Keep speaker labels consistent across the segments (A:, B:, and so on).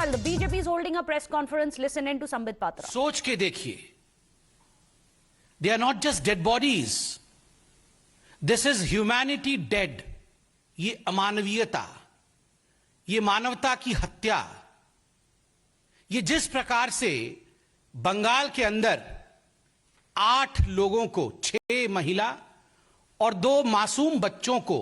A: Bengal, the BJP is holding a press conference. Listen in to Sambit Patra.
B: सोच के देखिए, they are not just dead bodies. This is humanity dead. ये अमानवीयता, ये मानवता की हत्या, ये जिस प्रकार से बंगाल के अंदर 8 लोगों को, 6 महिला और 2 मासूम बच्चों को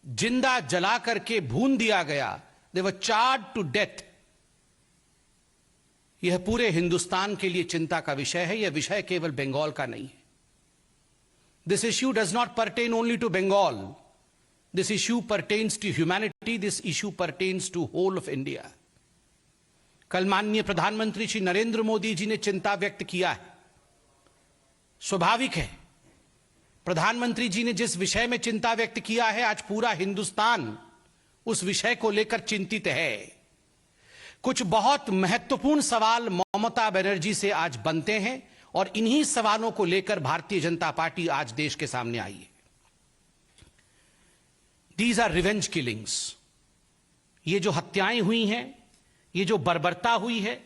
B: जिंदा जला करके भून दिया गया, दे वर चार्ज टू डेथ। यह पूरे हिंदुस्तान के लिए चिंता का विषय है। यह विषय केवल बंगाल का नहीं है। This issue does not pertain only to Bengal, this issue pertains to humanity, this issue pertains to whole of India. कल माननीय प्रधानमंत्री श्री नरेंद्र मोदी जी ने चिंता व्यक्त किया है। स्वाभाविक है, प्रधानमंत्री जी ने जिस विषय में चिंता व्यक्त किया है, आज पूरा हिंदुस्तान उस विषय को लेकर चिंतित है। कुछ बहुत महत्वपूर्ण सवाल ममता बनर्जी से आज बनते हैं और इन्हीं सवालों को लेकर भारतीय जनता पार्टी आज देश के सामने आई है। These are revenge killings. ये जो हत्याएं हुई हैं, ये जो बर्बरता हुई है,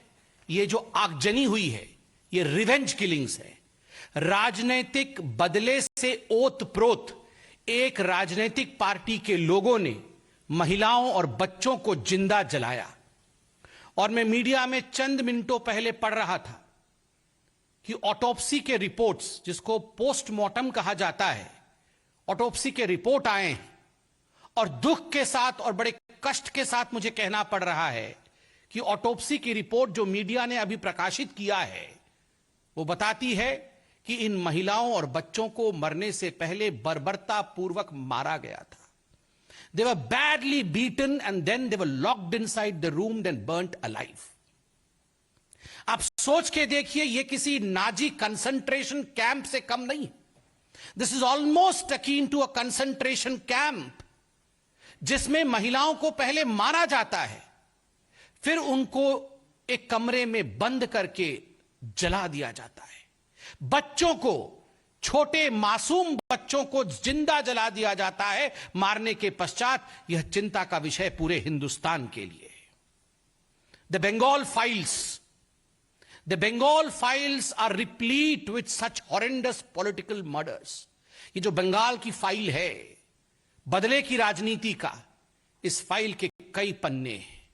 B: ये जो आगजनी हुई है, ये रिवेंज किलिंग्स है। राजनीतिक बदले से ओतप्रोत एक राजनीतिक पार्टी के लोगों ने महिलाओं और बच्चों को जिंदा जलाया। और मैं मीडिया में चंद मिनटों पहले पढ़ रहा था कि ऑटोप्सी के रिपोर्ट्स, जिसको पोस्टमार्टम कहा जाता है, ऑटोप्सी के रिपोर्ट आए हैं और दुख के साथ और बड़े कष्ट के साथ मुझे कहना पड़ रहा है कि ऑटोप्सी की रिपोर्ट जो मीडिया ने अभी प्रकाशित किया है, वो बताती है कि इन महिलाओं और बच्चों को मरने से पहले बर्बरता पूर्वक मारा गया था। They were badly beaten and then they were locked inside the room and burnt alive. आप सोच के देखिए, ये किसी नाजी कंसंट्रेशन कैंप से कम नहीं। This is almost akin to a concentration camp, जिसमें महिलाओं को पहले मारा जाता है, फिर उनको एक कमरे में बंद करके जला दिया जाता है। बच्चों को, छोटे मासूम बच्चों को जिंदा जला दिया जाता है मारने के पश्चात। यह चिंता का विषय पूरे हिंदुस्तान के लिए है। The Bengal files are replete with such horrendous political murders. ये जो बंगाल की फाइल है बदले की राजनीति का, इस फाइल के कई पन्ने हैं।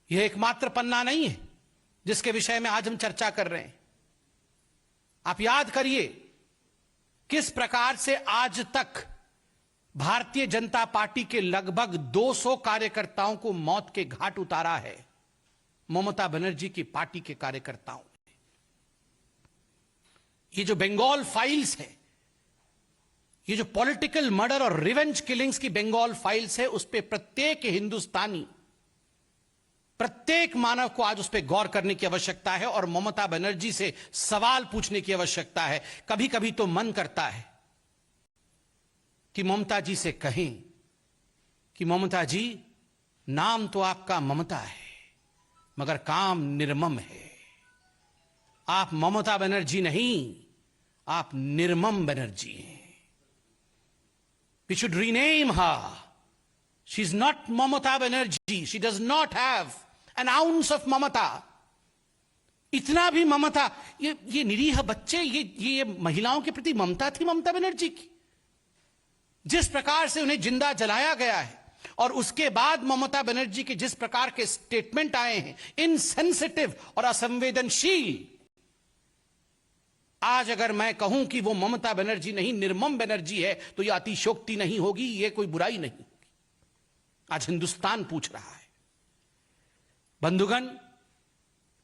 B: यह एकमात्र पन्ना नहीं है जिसके विषय में आज हम चर्चा कर रहे हैं। आप याद करिए किस प्रकार से आज तक भारतीय जनता पार्टी के लगभग 200 कार्यकर्ताओं को मौत के घाट उतारा है ममता बनर्जी की पार्टी के कार्यकर्ताओं ने। ये जो बंगाल फाइल्स है, ये जो पॉलिटिकल मर्डर और रिवेंज किलिंग्स की बंगाल फाइल्स है, उस पे प्रत्येक हिंदुस्तानी, प्रत्येक मानव को आज उस पर गौर करने की आवश्यकता है और ममता बनर्जी से सवाल पूछने की आवश्यकता है। कभी कभी तो मन करता है कि ममता जी से कहें कि ममता जी, नाम तो आपका ममता है मगर काम निर्मम है। आप ममता बनर्जी नहीं, आप निर्मम बनर्जी हैं। We should rename her. She is not Mamata Banerjee, she does not have an ounce of mamata. इतना भी ममता, ये निरीह बच्चे, ये महिलाओं के प्रति ममता थी ममता बनर्जी की। जिस प्रकार से उन्हें जिंदा जलाया गया है और उसके बाद ममता बनर्जी के जिस प्रकार के स्टेटमेंट आए हैं, इनसेंसिटिव और असंवेदनशील। आज अगर मैं कहूं कि वो ममता बनर्जी नहीं, निर्मम बनर्जी है, तो यह अतिशयोक्ति नहीं होगी, यह कोई बुराई नहीं होगी। आज हिंदुस्तान पूछ रहा है। बंधुगण,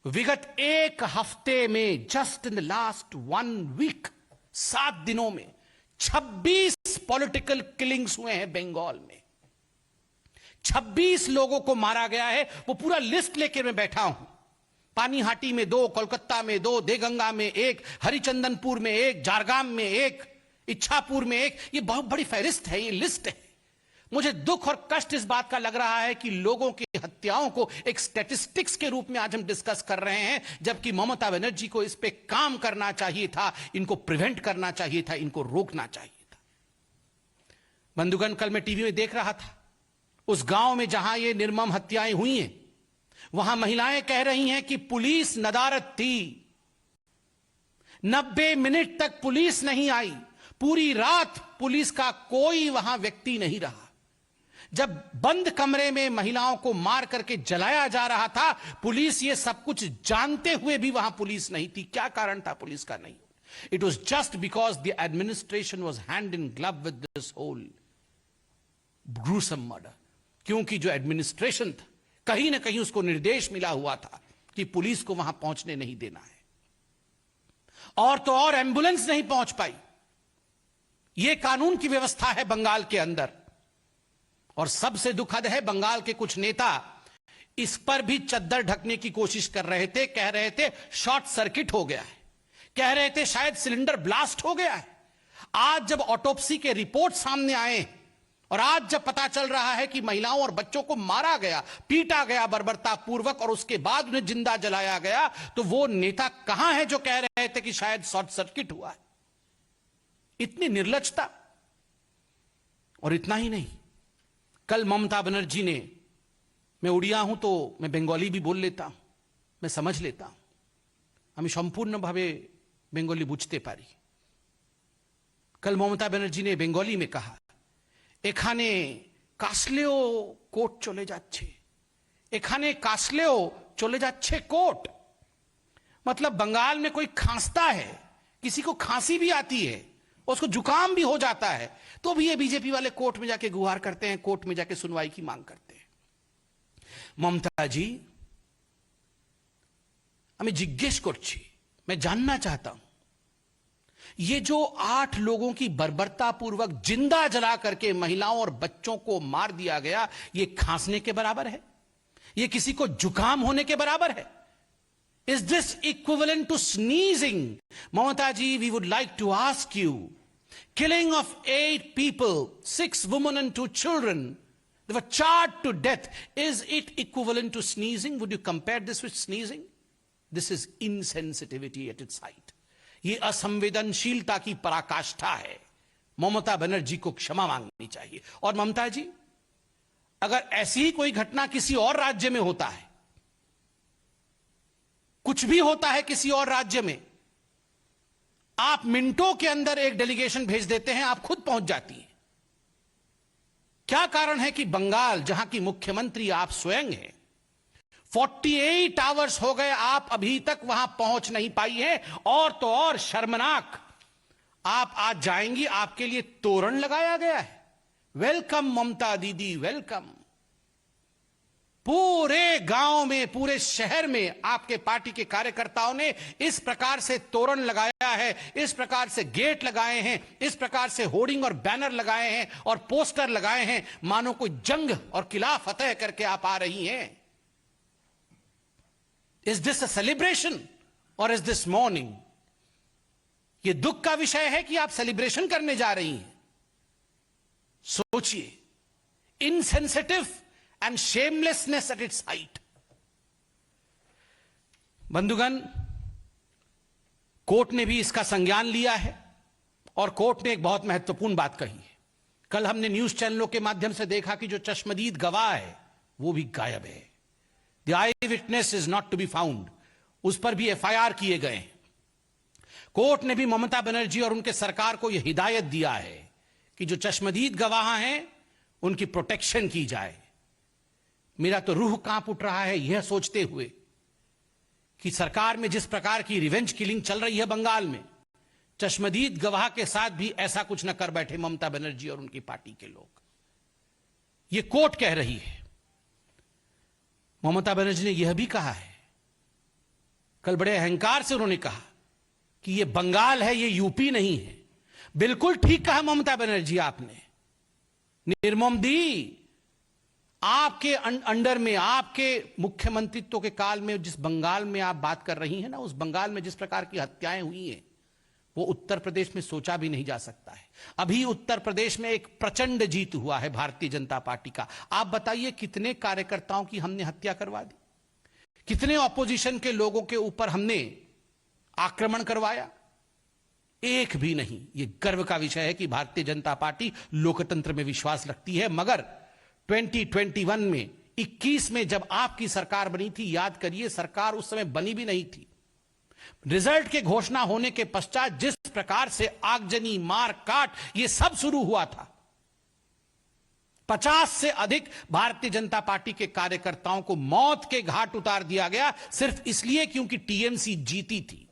B: विगत एक हफ्ते में, just in the last 1 week, 7 दिनों में 26 पॉलिटिकल किलिंग्स हुए हैं बंगाल में। 26 लोगों को मारा गया है। वो पूरा लिस्ट लेकर मैं बैठा हूं। पानीहाटी में 2, कोलकाता में 2, देगंगा में 1, हरिचंदनपुर में 1, झारग्राम में 1, इच्छापुर में 1। ये बहुत बड़ी फहरिस्त है, ये लिस्ट है। मुझे दुख और कष्ट इस बात का लग रहा है कि लोगों की हत्याओं को एक स्टैटिस्टिक्स के रूप में आज हम डिस्कस कर रहे हैं, जबकि ममता बनर्जी को इस पे काम करना चाहिए था, इनको प्रिवेंट करना चाहिए था, इनको रोकना चाहिए था। बंधुगण, कल मैं टीवी में देख रहा था, उस गांव में जहां ये निर्मम हत्याएं हुई हैं, वहां महिलाएं कह रही हैं कि पुलिस नदारद थी, 90 मिनट तक पुलिस नहीं आई, पूरी रात पुलिस का कोई वहां व्यक्ति नहीं रहा। जब बंद कमरे में महिलाओं को मार करके जलाया जा रहा था, पुलिस ये सब कुछ जानते हुए भी वहां पुलिस नहीं थी। क्या कारण था पुलिस का नहीं? It was just because the administration was hand in glove with this whole gruesome murder. क्योंकि जो एडमिनिस्ट्रेशन था, कहीं ना कहीं उसको निर्देश मिला हुआ था कि पुलिस को वहां पहुंचने नहीं देना है। और तो और एम्बुलेंस नहीं पहुंच पाई। यह कानून की व्यवस्था है बंगाल के अंदर। और सबसे दुखद है, बंगाल के कुछ नेता इस पर भी चद्दर ढकने की कोशिश कर रहे थे। कह रहे थे शॉर्ट सर्किट हो गया है, कह रहे थे शायद सिलेंडर ब्लास्ट हो गया है। आज जब ऑटोप्सी के रिपोर्ट सामने आए और आज जब पता चल रहा है कि महिलाओं और बच्चों को मारा गया, पीटा गया बर्बरतापूर्वक और उसके बाद उन्हें जिंदा जलाया गया, तो वो नेता कहां है जो कह रहे थे कि शायद शॉर्ट सर्किट हुआ है? इतनी निर्लज्जता। और इतना ही नहीं, कल ममता बनर्जी ने, मैं उड़िया हूं तो मैं बंगाली भी बोल लेता हूं, मैं समझ लेता हूं, আমি সম্পূর্ণভাবে বেঙ্গলি বুঝতে পারি। कल ममता बनर्जी ने बंगाली में कहा, এখানে কাশলেও কোর্ট চলে যাচ্ছে, এখানে কাশলেও চলে যাচ্ছে কোর্ट। मतलब बंगाल में कोई खांसता है, किसी को खांसी भी आती है, उसको जुकाम भी हो जाता है, तो भी ये बीजेपी वाले कोर्ट में जाके गुहार करते हैं, कोर्ट में जाके सुनवाई की मांग करते हैं। ममता जी, আমি জিজ্ঞেস করছি, मैं जानना चाहता हूं, ये जो 8 लोगों की बर्बरतापूर्वक जिंदा जला करके महिलाओं और बच्चों को मार दिया गया, ये खांसने के बराबर है? ये किसी को जुकाम होने के बराबर है? Is this equivalent to sneezing? Mamata ji, we would like to ask you, killing of 8 people, 6 women and 2 children, they were charged to death. Is it equivalent to sneezing? Would you compare this with sneezing? This is insensitivity at its height. ये असंवेदनशीलता की पराकाष्ठा है। ममता बनर्जी को क्षमा मांगनी चाहिए। और ममता जी, अगर ऐसी ही कोई घटना किसी और राज्य में होता है, कुछ भी होता है किसी और राज्य में, आप मिनटों के अंदर एक डेलीगेशन भेज देते हैं, आप खुद पहुंच जाती हैं। क्या कारण है कि बंगाल, जहां की मुख्यमंत्री आप स्वयं हैं, 48 आवर्स हो गए, आप अभी तक वहां पहुंच नहीं पाई है? और तो और शर्मनाक, आप आज जाएंगी, आपके लिए तोरण लगाया गया है। वेलकम ममता दीदी, वेलकम। पूरे गांव में, पूरे शहर में आपके पार्टी के कार्यकर्ताओं ने इस प्रकार से तोरण लगाया है, इस प्रकार से गेट लगाए हैं, इस प्रकार से होर्डिंग और बैनर लगाए हैं और पोस्टर लगाए हैं, मानो कोई जंग और किला फतेह करके आप आ रही हैं। Is this a celebration or is this mourning? ये दुख का विषय है कि आप सेलिब्रेशन करने जा रही हैं। सोचिए, insensitive and shamelessness at its height. बंधुगण, कोर्ट ने भी इसका संज्ञान लिया है और कोर्ट ने एक बहुत महत्वपूर्ण बात कही है। कल हमने न्यूज चैनलों के माध्यम से देखा कि जो चश्मदीद गवाह है वो भी गायब है। The eyewitness is not to be found. उस पर भी एफआईआर किए गए हैं। कोर्ट ने भी ममता बनर्जी और उनके सरकार को यह हिदायत दिया है कि जो चश्मदीद गवाह हैं उनकी प्रोटेक्शन की जाए। मेरा तो रूह कांप उठ रहा है यह सोचते हुए कि सरकार में जिस प्रकार की रिवेंज किलिंग चल रही है बंगाल में, चश्मदीद गवाह के साथ भी ऐसा कुछ न कर बैठे ममता बनर्जी और उनकी पार्टी के लोग। यह कोर्ट कह रही है। ममता बनर्जी ने यह भी कहा है, कल बड़े अहंकार से उन्होंने कहा कि यह बंगाल है, यह यूपी नहीं है। बिल्कुल ठीक कहा ममता बनर्जी आपने। निर्मम दी, आपके अंडर में, आपके मुख्यमंत्रित्व के काल में जिस बंगाल में आप बात कर रही हैं ना, उस बंगाल में जिस प्रकार की हत्याएं हुई हैं वो उत्तर प्रदेश में सोचा भी नहीं जा सकता है। अभी उत्तर प्रदेश में एक प्रचंड जीत हुआ है भारतीय जनता पार्टी का। आप बताइए कितने कार्यकर्ताओं की हमने हत्या करवा दी, कितने ऑपोजिशन के लोगों के ऊपर हमने आक्रमण करवाया? एक भी नहीं। यह गर्व का विषय है कि भारतीय जनता पार्टी लोकतंत्र में विश्वास रखती है, मगर 2021 में 21 में जब आपकी सरकार बनी थी, याद करिए, सरकार उस समय बनी भी नहीं थी। रिजल्ट के घोषणा होने के पश्चात जिस प्रकार से आगजनी, मार काट, ये सब शुरू हुआ था। 50 से अधिक भारतीय जनता पार्टी के कार्यकर्ताओं को मौत के घाट उतार दिया गया, सिर्फ इसलिए क्योंकि टीएमसी जीती थी।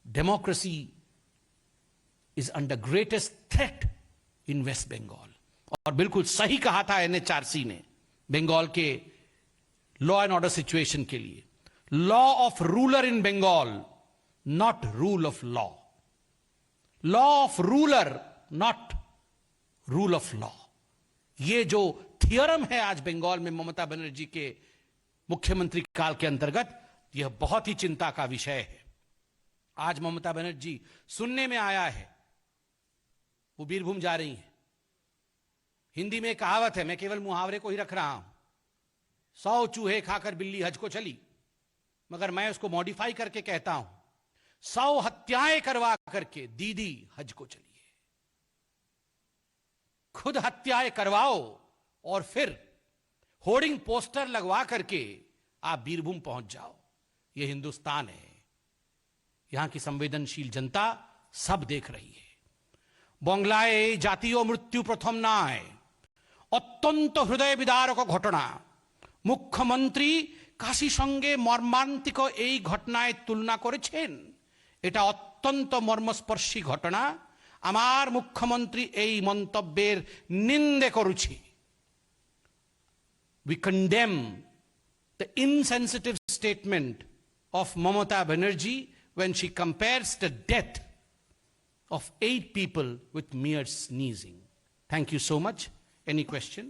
B: Democracy is under greatest threat in West Bengal. और बिल्कुल सही कहा था एनएचआरसी ने बंगाल के लॉ एंड ऑर्डर सिचुएशन के लिए। Law of ruler in Bengal, not rule of law. Law of ruler, not rule of law. ये जो थियरम है आज बंगाल में ममता बनर्जी के मुख्यमंत्री काल के अंतर्गत, यह बहुत ही चिंता का विषय है। आज ममता बनर्जी, सुनने में आया है, वो बीरभूम जा रही हैं। हिंदी में कहावत है, मैं केवल मुहावरे को ही रख रहा हूं, 100 चूहे खाकर बिल्ली हज को चली, मगर मैं उसको मॉडिफाई करके कहता हूं, 100 हत्याएं करवा करके दीदी हज को चलिए। खुद हत्याएं करवाओ और फिर होर्डिंग पोस्टर लगवा करके आप बीरभूम पहुंच जाओ। यह हिंदुस्तान है, यहां की संवेदनशील जनता सब देख रही है। बंगलाয় জাতীয় মৃত্যু প্রথম নয়, অত্যন্ত হৃদয় বিদারক ঘটনা। মুখ্যমন্ত্রী কাশী সঙ্গে মর্মান্তিক এই ঘটনায় তুলনা করেছেন। এটা অত্যন্ত মর্মস্পর্শী ঘটনা। আমার মুখ্যমন্ত্রী এই মন্তব্যের নিন্দে করছে। We condemn the insensitive statement of Mamata Banerjee when she compares the death of 8 people with mere sneezing. Thank you so much. Any question?